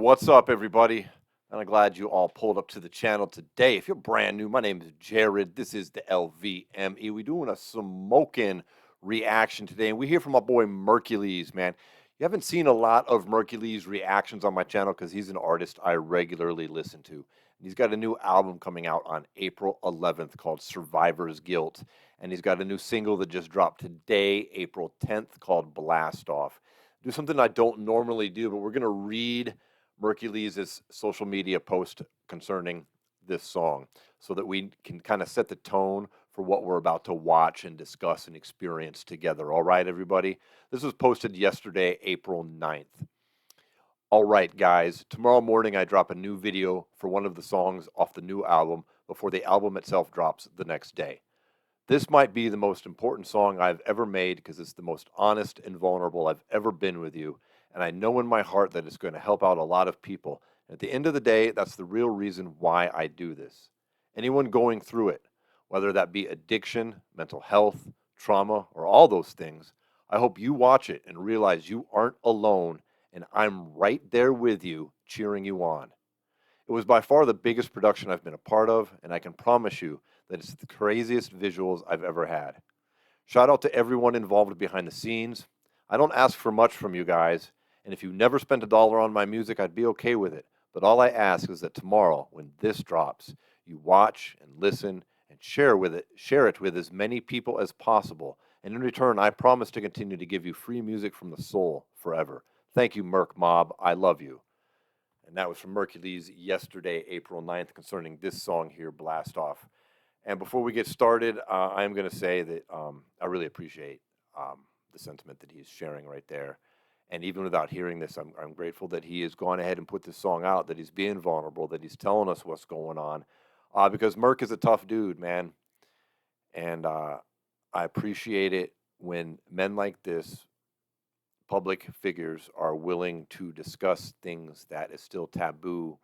What's up, everybody? I'm glad you all pulled up to the channel today. If you're brand new, my name is Jared. This is the LVME. We're doing a Smokin reaction today, and we hear from my boy Merkules, man. You haven't seen a lot of Merkules reactions on my channel because he's an artist I regularly listen to. He's got a new album coming out on April 11th called Survivor's Guilt, and he's got a new single that just dropped today, April 10th, called Blastoff. Do something I don't normally do, but we're going to read Merkules' social media post concerning this song so that we can kind of set the tone for what we're about to watch and discuss and experience together. All right, everybody? This was posted yesterday, April 9th. All right, guys, tomorrow morning I drop a new video for one of the songs off the new album before the album itself drops the next day. This might be the most important song I've ever made because it's the most honest and vulnerable I've ever been with you, and I know in my heart that it's going to help out a lot of people. At the end of the day, that's the real reason why I do this. Anyone going through it, whether that be addiction, mental health, trauma, or all those things, I hope you watch it and realize you aren't alone, and I'm right there with you, cheering you on. It was by far the biggest production I've been a part of, and I can promise you that it's the craziest visuals I've ever had. Shout out to everyone involved behind the scenes. I don't ask for much from you guys, and if you never spent a dollar on my music, I'd be okay with it. But all I ask is that tomorrow, when this drops, you watch and listen and share it with as many people as possible. And in return, I promise to continue to give you free music from the soul forever. Thank you, Merk Mob. I love you. And that was from Merkules yesterday, April 9th, concerning this song here, Blastoff. And before we get started, I am going to say that I really appreciate the sentiment that he's sharing right there. And even without hearing this, I'm grateful that he has gone ahead and put this song out, that he's being vulnerable, that he's telling us what's going on. Because Merk is a tough dude, man. And I appreciate it when men like this, public figures, are willing to discuss things that is still taboo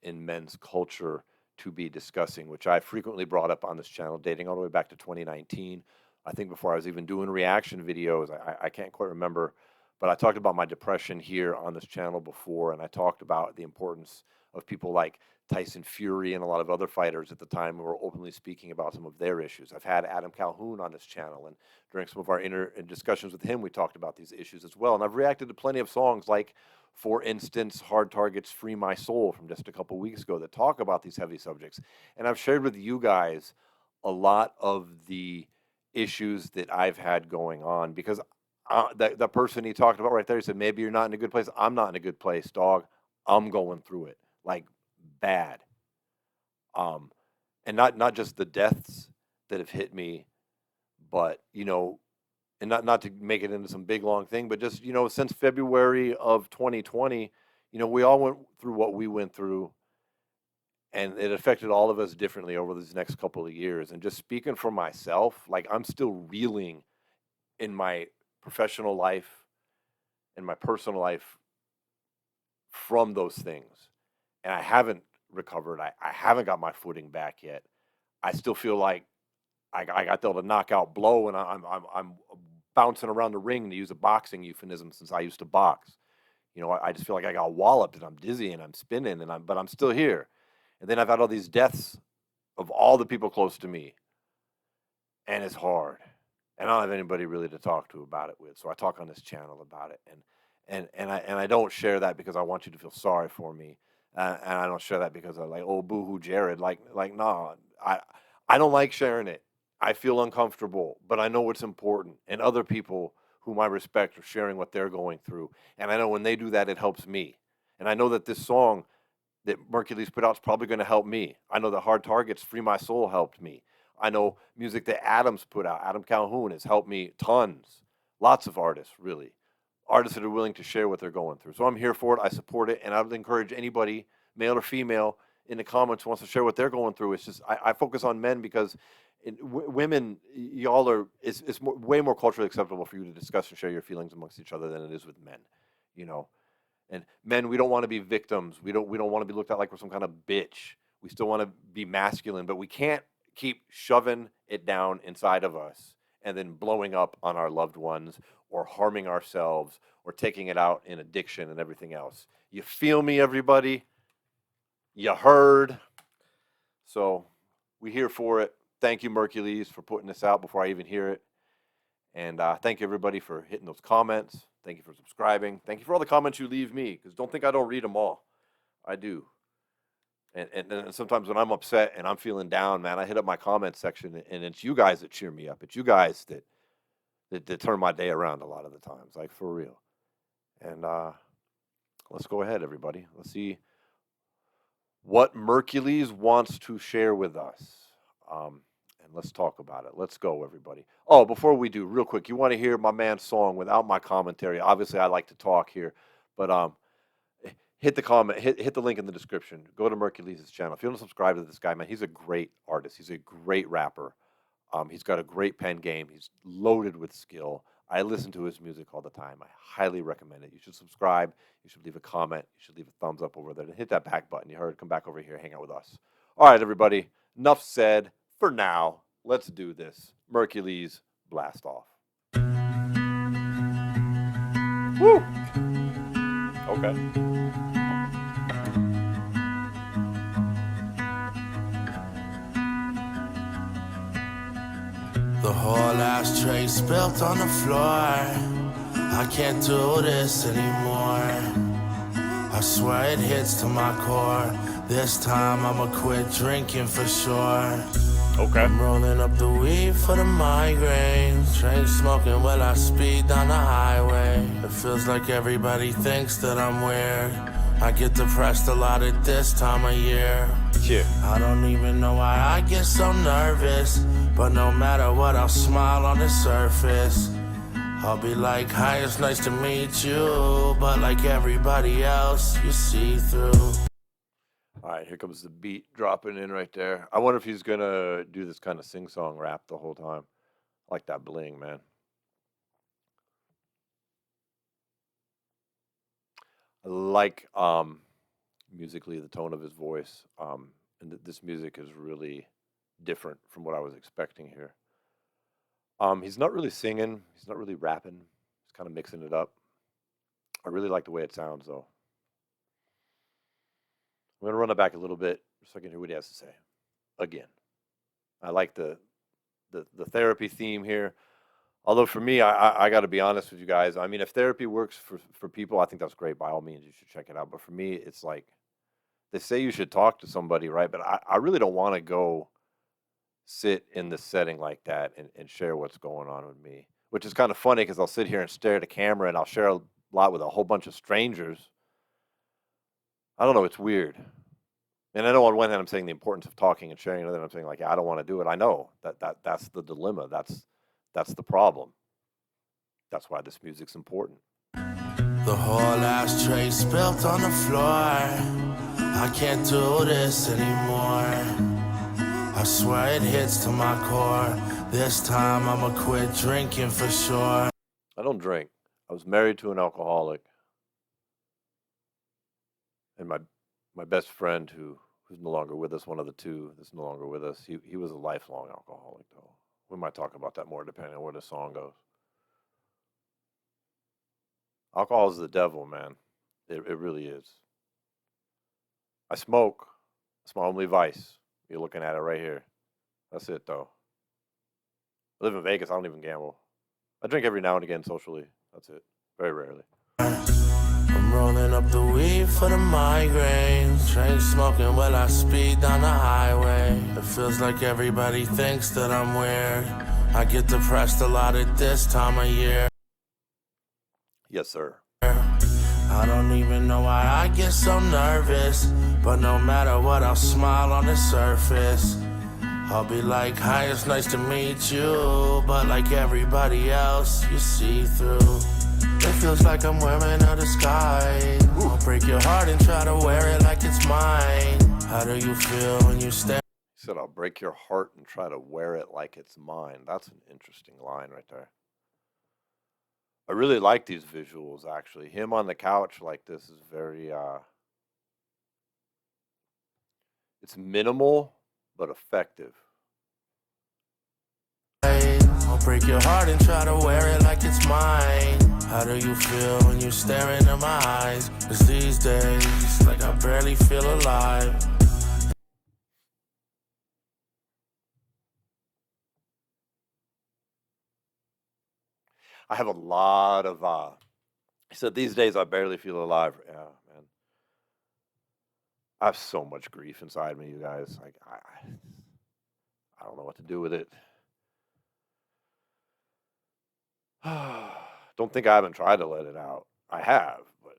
in men's culture to be discussing, which I frequently brought up on this channel, dating all the way back to 2019. I think before I was even doing reaction videos, I can't quite remember, but I talked about my depression here on this channel before, and I talked about the importance of people like Tyson Fury and a lot of other fighters at the time who were openly speaking about some of their issues. I've had Adam Calhoun on this channel, and during some of our discussions with him, we talked about these issues as well. And I've reacted to plenty of songs like, for instance, Hard Target's Free My Soul from just a couple weeks ago that talk about these heavy subjects. And I've shared with you guys a lot of the issues that I've had going on because that person he talked about right there, he said, maybe you're not in a good place. I'm not in a good place, dog. I'm going through it, like bad. And not just the deaths that have hit me, but, and not to make it into some big long thing, but just, since February of 2020, we all went through what we went through, and it affected all of us differently over these next couple of years. And just speaking for myself, like, I'm still reeling in my professional life and my personal life from those things. And I haven't recovered. I haven't got my footing back yet. I still feel like I got the knockout blow, and I'm bouncing around the ring, to use a boxing euphemism, since I used to box. I just feel like I got walloped, and I'm dizzy, and I'm spinning, but I'm still here. And then I've had all these deaths of all the people close to me, and it's hard. And I don't have anybody really to talk to about it with, so I talk on this channel about it. And I don't share that because I want you to feel sorry for me, and I don't share that because I'm like, oh, boo-hoo, Jared. Like, no, I don't like sharing it. I feel uncomfortable, but I know it's important, and other people whom I respect are sharing what they're going through, and I know when they do that, it helps me. And I know that this song that Merkules put out is probably going to help me. I know that Hard Target's Free My Soul helped me. I know music that Adam's put out, Adam Calhoun, has helped me tons. Lots of artists, really. Artists that are willing to share what they're going through. So I'm here for it. I support it, and I would encourage anybody, male or female, in the comments who wants to share what they're going through. It's just I focus on men because women, y'all are, it's way more culturally acceptable for you to discuss and share your feelings amongst each other than it is with men, And men, we don't want to be victims. We don't want to be looked at like we're some kind of bitch. We still want to be masculine, but we can't keep shoving it down inside of us and then blowing up on our loved ones or harming ourselves or taking it out in addiction and everything else. You feel me, everybody? You heard? So we're here for it. Thank you, Merkules, for putting this out before I even hear it. And thank you, everybody, for hitting those comments. Thank you for subscribing. Thank you for all the comments you leave me, because don't think I don't read them all. I do. And sometimes when I'm upset and I'm feeling down, man, I hit up my comment section, and it's you guys that cheer me up. It's you guys that turn my day around a lot of the times, like for real. And let's go ahead, everybody. Let's see what Merkules wants to share with us. And let's talk about it. Let's go, everybody. Oh, before we do, real quick, you want to hear my man's song without my commentary? Obviously, I like to talk here, but hit the comment, hit the link in the description. Go to Merkules' channel. If you don't subscribe to this guy, man, he's a great artist. He's a great rapper. He's got a great pen game. He's loaded with skill. I listen to his music all the time. I highly recommend it. You should subscribe. You should leave a comment. You should leave a thumbs up over there. And hit that back button. You heard? Come back over here. Hang out with us. All right, everybody. Enough said for now. Let's do this. Merkules, Blastoff. Woo! Okay. The whole ashtray spilt on the floor. I can't do this anymore. I swear it hits to my core. This time I'ma quit drinking for sure. Okay. I'm rolling up the weed for the migraines. Train smoking while I speed down the highway. It feels like everybody thinks that I'm weird. I get depressed a lot at this time of year. Yeah. I don't even know why I get so nervous, but no matter what, I'll smile on the surface. I'll be like, hi, it's nice to meet you, but like everybody else, you see through. All right, here comes the beat dropping in right there. I wonder if he's going to do this kind of sing-song rap the whole time. I like that bling, man. I like musically the tone of his voice. And this music is really different from what I was expecting here. He's not really singing. He's not really rapping. He's kind of mixing it up. I really like the way it sounds, though. I'm going to run it back a little bit so I can hear what he has to say. Again, I like the therapy theme here. Although for me, I got to be honest with you guys. I mean, if therapy works for people, I think that's great. By all means, you should check it out. But for me, it's like they say you should talk to somebody, right? But I really don't want to go sit in the setting like that and share what's going on with me, which is kind of funny because I'll sit here and stare at a camera and I'll share a lot with a whole bunch of strangers. I don't know. It's weird. And I know on one hand I'm saying the importance of talking and sharing, and then I'm saying like, yeah, I don't want to do it. I know that's the dilemma. That's the problem. That's why this music's important. The whole ashtray spilt on the floor. I can't do this anymore. I swear it hits to my core. This time I'ma quit drinking for sure. I don't drink. I was married to an alcoholic. And my best friend who's no longer with us, one of the two that's no longer with us, he was a lifelong alcoholic, though. We might talk about that more depending on where the song goes. Alcohol is the devil, man. It really is. I smoke. It's my only vice. You're looking at it right here. That's it, though. I live in Vegas. I don't even gamble. I drink every now and again socially. That's it. Very rarely. I'm rolling up the weed for the migraines. Train smoking while I speed down the highway. It feels like everybody thinks that I'm weird. I get depressed a lot at this time of year. Yes, sir. I don't even know why I get so nervous, but no matter what, I'll smile on the surface. I'll be like, hi, it's nice to meet you, but like everybody else, you see through. It feels like I'm wearing a disguise. I'll break your heart and try to wear it like it's mine. How do you feel when you stare? He said, I'll break your heart and try to wear it like it's mine. That's an interesting line right there. I really like these visuals, actually. Him on the couch like this is very, it's minimal, but effective. I'll break your heart and try to wear it like it's mine. How do you feel when you stare into my eyes? 'Cause these days, like I barely feel alive. I have a lot of he said these days I barely feel alive. Yeah, man. I have so much grief inside me, you guys. Like I don't know what to do with it. Don't think I haven't tried to let it out. I have, but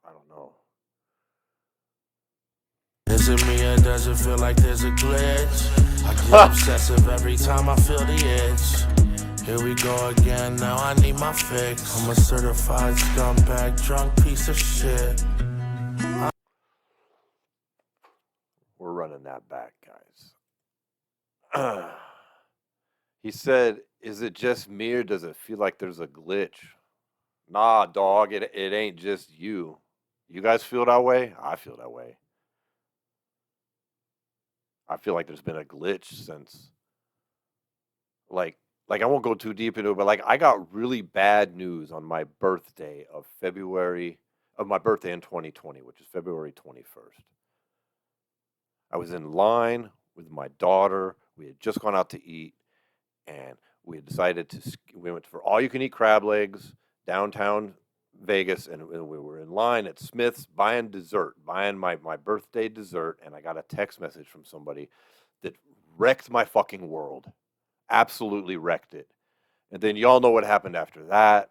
I don't know. Is it me or does it feel like there's a glitch? I get obsessive every time I feel the itch. Here we go again, now I need my fix. I'm a certified scumbag, drunk piece of shit. We're running that back, guys. He said, "Is it just me or does it feel like there's a glitch?" Nah, dog, it ain't just you. You guys feel that way? I feel that way. I feel like there's been a glitch since like I won't go too deep into it, but like I got really bad news on my birthday of my birthday in 2020, which is February 21st. I was in line with my daughter. We had just gone out to eat, and we had decided we went for all you can eat crab legs downtown Vegas, and we were in line at Smith's buying dessert, buying my birthday dessert, and I got a text message from somebody that wrecked my fucking world. Absolutely wrecked it. And then y'all know what happened after that.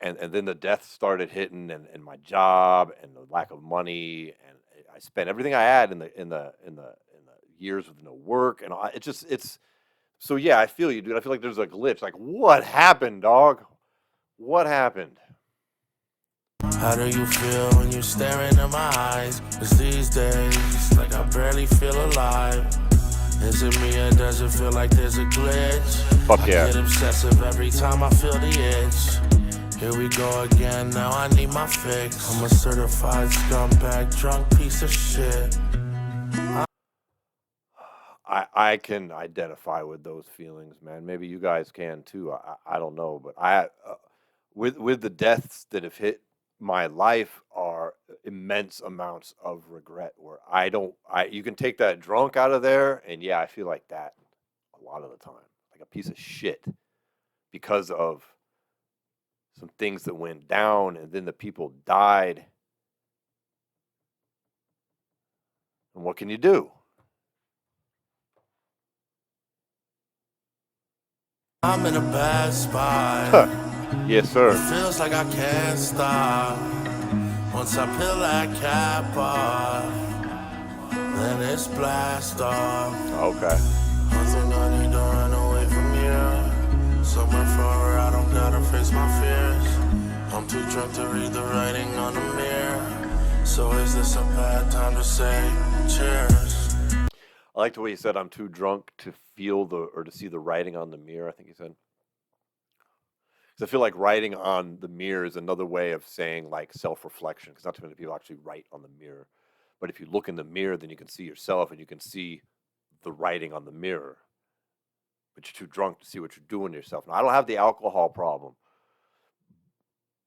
And then the death started hitting, and my job and the lack of money, and I spent everything I had in the years with no work, and it's so yeah, I feel you, dude. I feel like there's a glitch. Like, what happened, dog? What happened? How do you feel when you stare into my eyes? 'Cause these days, like I barely feel alive. Is it me or does it feel like there's a glitch? Fuck yeah. I get obsessive every time I feel the itch. Here we go again, now I need my fix. I'm a certified scumbag, drunk piece of shit. I can identify with those feelings, man. Maybe you guys can too. I don't know, but with the deaths that have hit my life are immense amounts of regret. Where you can take that drunk out of there, and yeah, I feel like that a lot of the time, like a piece of shit, because of some things that went down, and then the people died. And what can you do? I'm in a bad spot. Yes, sir. It feels like I can't stop. Once I peel that cap off, then it's Blastoff. Okay. I think I need to run away from you. Somewhere far where I don't gotta face my fears. I'm too drunk to read the writing on the mirror. So is this a bad time to say cheers? I like the way he said, "I'm too drunk to feel to see the writing on the mirror." I think he said. Because I feel like writing on the mirror is another way of saying like self-reflection. Because not too many people actually write on the mirror, but if you look in the mirror, then you can see yourself and you can see the writing on the mirror. But you're too drunk to see what you're doing to yourself. Now I don't have the alcohol problem,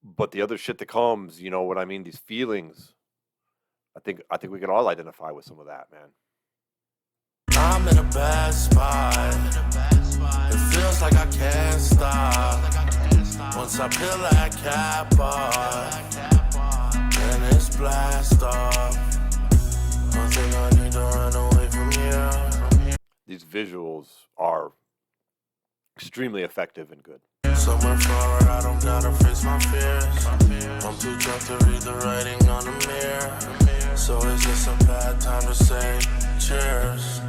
but the other shit that comes, you know what I mean? These feelings. I think we can all identify with some of that, man. I'm in a bad spot. It feels like I can't stop. Once I peel that cap off, then it's Blastoff. I think I need to run away from you. These visuals are extremely effective and good. Somewhere far where I don't gotta face my fears. I'm too drunk to read the writing on the mirror. So is this a bad time to say cheers?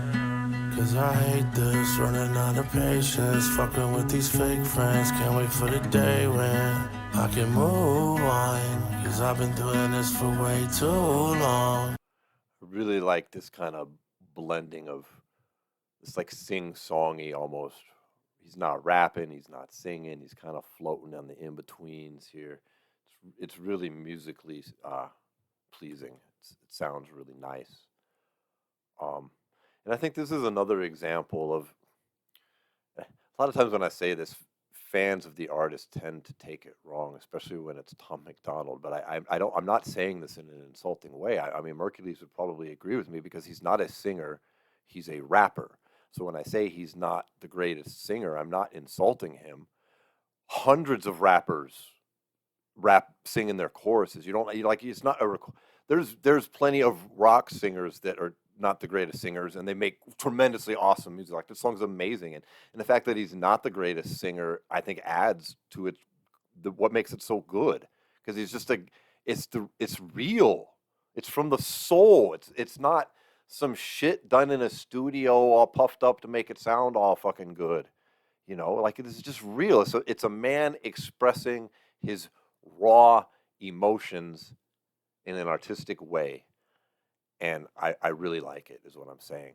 'Cause I hate this, running out of patience. Fucking with these fake friends, can't wait for the day when I can move on. 'Cause I've been doing this for way too long. I really like this kind of blending of this like sing-songy almost. He's not rapping, he's not singing, he's kind of floating on the in-betweens here. It's really musically pleasing. It sounds really nice. And I think this is another example of A lot of times when I say this, fans of the artist tend to take it wrong, especially when it's Tom McDonald. But I don't. I'm not saying this in an insulting way. I mean, Merkules would probably agree with me because he's not a singer; he's a rapper. So when I say he's not the greatest singer, I'm not insulting him. Hundreds of rappers singing their choruses. You don't you like it's not a there's plenty of rock singers that are not the greatest singers and they make tremendously awesome music. Like this song's amazing, and the fact that he's not the greatest singer, I think, adds to it what makes it so good because he's just it's real. It's from the soul. It's not some shit done in a studio all puffed up to make it sound all fucking good. You know, like this is just real. It's a man expressing his raw emotions in an artistic way. And I really like it, is what I'm saying.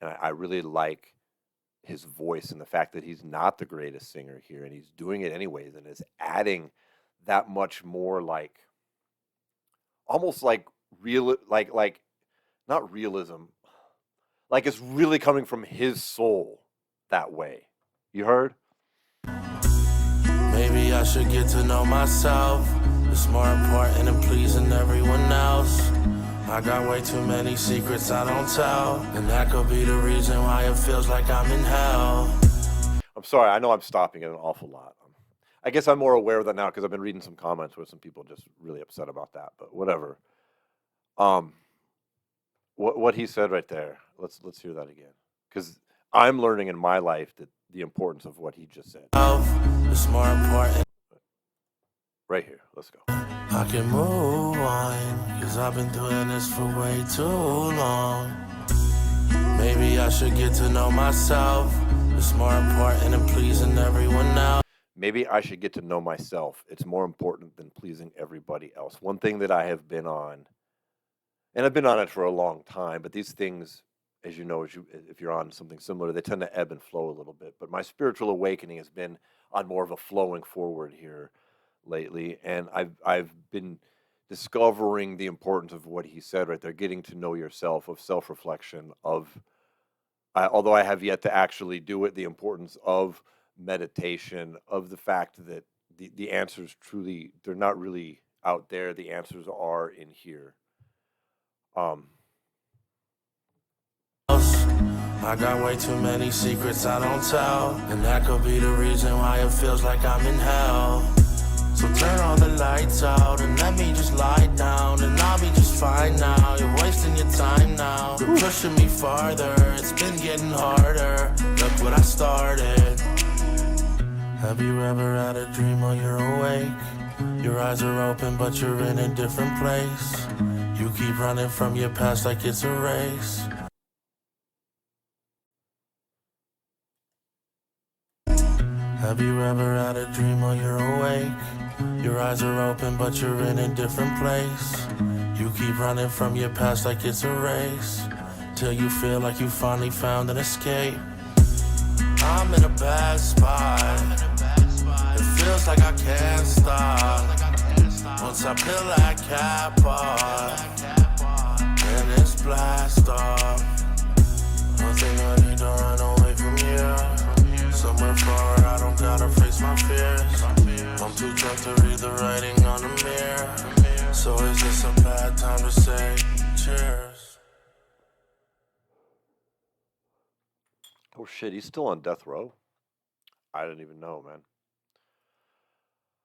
And I really like his voice and the fact that he's not the greatest singer here and he's doing it anyways and is adding that much more like almost like real like not realism. Like it's really coming from his soul that way. You heard? Maybe I should get to know myself. It's more important than pleasing everyone else. I got way too many secrets I don't tell, and that could be the reason why it feels like I'm in hell. I'm sorry, I know I'm stopping it an awful lot. I guess I'm more aware of that now because I've been reading some comments where some people are just really upset about that, but whatever. Um, what he said right there. Let's hear that again because I'm learning in my life that the importance of what he just said. It's more important. Right here. Let's go. I can move on, cause I've been doing this for way too long. Maybe I should get to know myself. It's more important than pleasing everyone else. Maybe I should get to know myself. It's more important than pleasing everybody else. One thing that I have been on, and I've been on it for a long time, but these things, as you know, if you're on something similar, they tend to ebb and flow a little bit. But my spiritual awakening has been on more of a flowing forward here lately, and I've been discovering the importance of what he said right there, getting to know yourself, of self-reflection, of although I have yet to actually do it, the importance of meditation, of the fact that the answers truly they're not really out there, the answers are in here. I got way too many secrets I don't tell, and that could be the reason why it feels like I'm in hell. So turn all the lights out and let me just lie down, and I'll be just fine now. You're wasting your time now, you're pushing me farther. It's been getting harder, look what I started. Have you ever had a dream while you're awake? Your eyes are open but you're in a different place. You keep running from your past like it's a race. Have you ever had a dream while you're awake? Your eyes are open but you're in a different place. You keep running from your past like it's a race, till you feel like you finally found an escape. I'm in a bad spot. It feels like I can't stop. Once I peel that cap off, and it's Blastoff. One thing I need to run away from here, somewhere far I don't gotta face my fears. I'm too drunk to read the writing on the mirror. So is this a bad time to say cheers? Oh shit, he's still on death row? I didn't even know, man.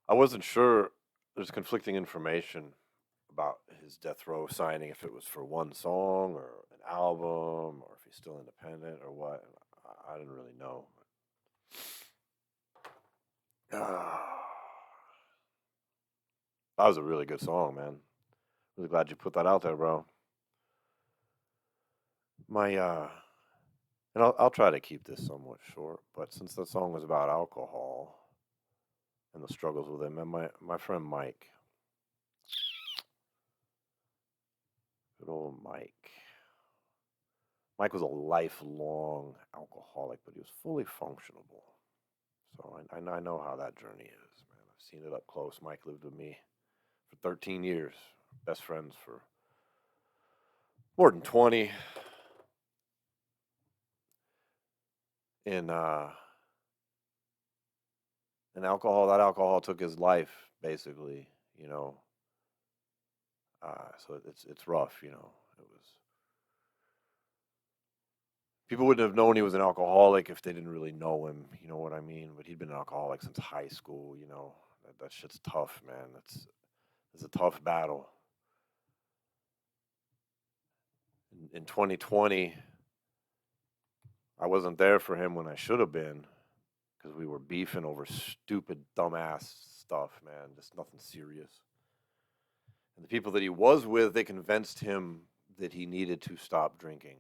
I wasn't sure. There's conflicting information about his death row signing, if it was for one song or an album, or if he's still independent or what. I didn't really know. That was a really good song, man. Really glad you put that out there, bro. And I'll try to keep this somewhat short, but since the song was about alcohol and the struggles with him, and my friend Mike, good old Mike. Mike was a lifelong alcoholic, but he was fully functionable. So I know how that journey is, man. I've seen it up close. Mike lived with me for 13 years, best friends for more than 20. And And that alcohol took his life, basically, you know. So it's rough, you know. It was people wouldn't have known he was an alcoholic if they didn't really know him, you know what I mean? But he'd been an alcoholic since high school, you know. That shit's tough, man. It's a tough battle. In 2020, I wasn't there for him when I should have been because we were beefing over stupid, dumbass stuff, man. Just nothing serious. And the people that he was with, they convinced him that he needed to stop drinking.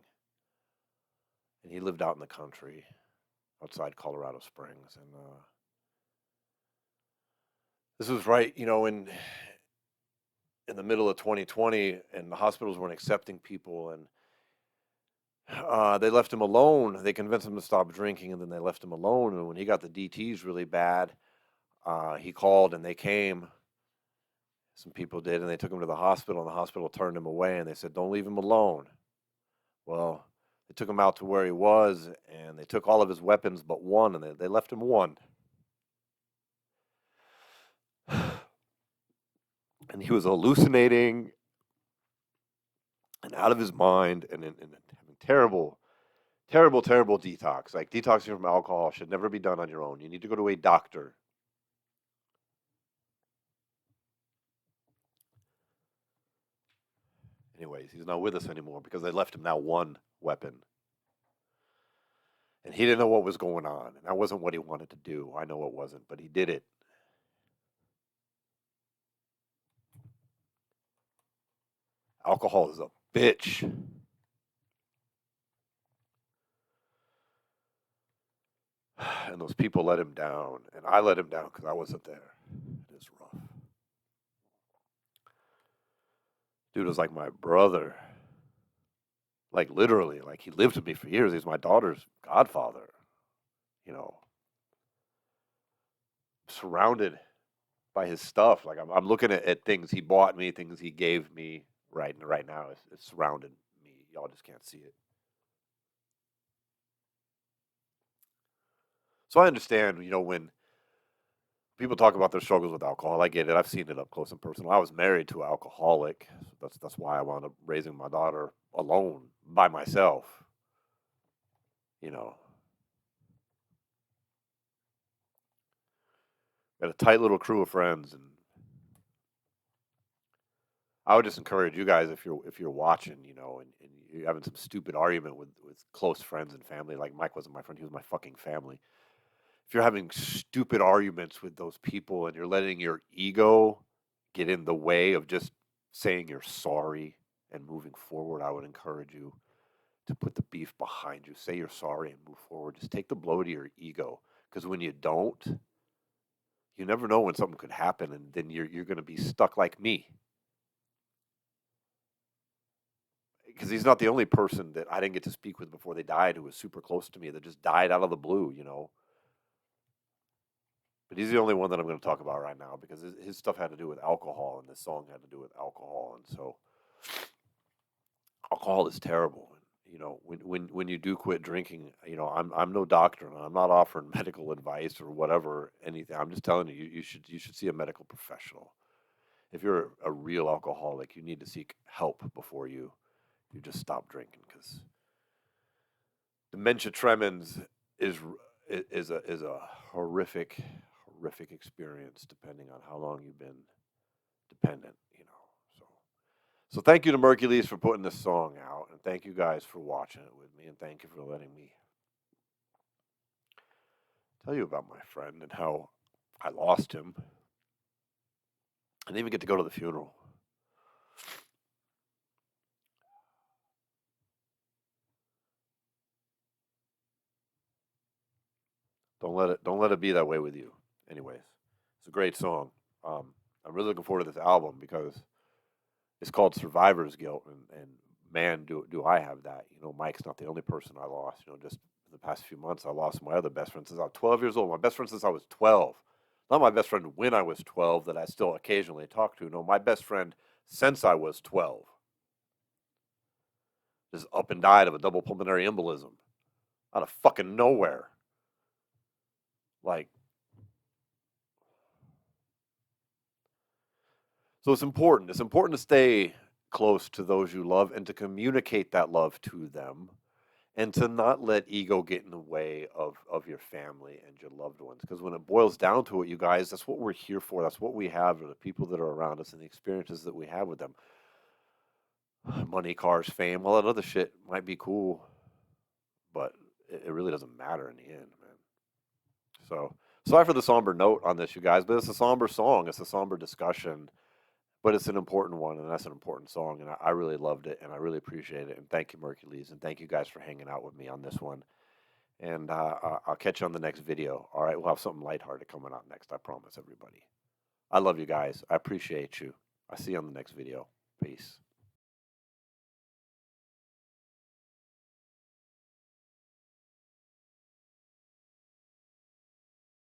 And he lived out in the country, outside Colorado Springs. And this was right, you know, in the middle of 2020, and the hospitals weren't accepting people, and they left him alone. They convinced him to stop drinking, and then they left him alone. And when he got the DTs really bad, he called, and they came. Some people did, and they took him to the hospital, and the hospital turned him away, and they said, "Don't leave him alone." Well, they took him out to where he was, and they took all of his weapons but one, and they left him one. And he was hallucinating and out of his mind and having terrible, terrible, terrible detox. Like, detoxing from alcohol should never be done on your own. You need to go to a doctor. Anyways, he's not with us anymore because they left him now one weapon. And he didn't know what was going on. And that wasn't what he wanted to do. I know it wasn't, but he did it. Alcohol is a bitch. And those people let him down. And I let him down because I wasn't there. It is rough. Dude was like my brother. Like, literally. Like, he lived with me for years. He's my daughter's godfather. You know, surrounded by his stuff. Like, I'm looking at things he bought me, things he gave me right now. It's surrounded me. Y'all just can't see it. So I understand, you know, when people talk about their struggles with alcohol. I get it. I've seen it up close and personal. I was married to an alcoholic. So that's why I wound up raising my daughter alone by myself. You know, got a tight little crew of friends, and I would just encourage you guys if you're watching, you know, and you're having some stupid argument with close friends and family. Like, Mike wasn't my friend; he was my fucking family. If you're having stupid arguments with those people and you're letting your ego get in the way of just saying you're sorry and moving forward, I would encourage you to put the beef behind you. Say you're sorry and move forward. Just take the blow to your ego, because when you don't, you never know when something could happen, and then you're going to be stuck like me. Because he's not the only person that I didn't get to speak with before they died who was super close to me that just died out of the blue, you know. But he's the only one that I'm going to talk about right now because his stuff had to do with alcohol, and this song had to do with alcohol, and so alcohol is terrible. You know, when you do quit drinking, you know, I'm no doctor, and I'm not offering medical advice or whatever, anything. I'm just telling you, you should see a medical professional. If you're a real alcoholic, you need to seek help before you just stop drinking, because dementia tremens is is a horrific experience depending on how long you've been dependent, you know. So thank you to Merkules for putting this song out, and thank you guys for watching it with me, and thank you for letting me tell you about my friend and how I lost him. I didn't even get to go to the funeral. Don't let it be that way with you. Anyways, it's a great song. I'm really looking forward to this album because it's called Survivor's Guilt, and man, do I have that. You know, Mike's not the only person I lost. You know, just in the past few months, I lost my other best friend since I was 12 years old. My best friend since I was 12. Not my best friend when I was 12 that I still occasionally talk to. No, my best friend since I was 12. Just up and died of a double pulmonary embolism out of fucking nowhere. Like, So it's important. It's important to stay close to those you love and to communicate that love to them and to not let ego get in the way of your family and your loved ones. Because when it boils down to it, you guys, that's what we're here for. That's what we have are the people that are around us and the experiences that we have with them. Money, cars, fame, all that other shit might be cool, but it really doesn't matter in the end, man. So sorry for the somber note on this, you guys, but it's a somber song. It's a somber discussion, but it's an important one, and that's an important song, and I really loved it, and I really appreciate it. And thank you, Merkules, and thank you guys for hanging out with me on this one. And I'll catch you on the next video. All right, we'll have something lighthearted coming out next. I promise, everybody. I love you guys. I appreciate you. I'll see you on the next video. Peace.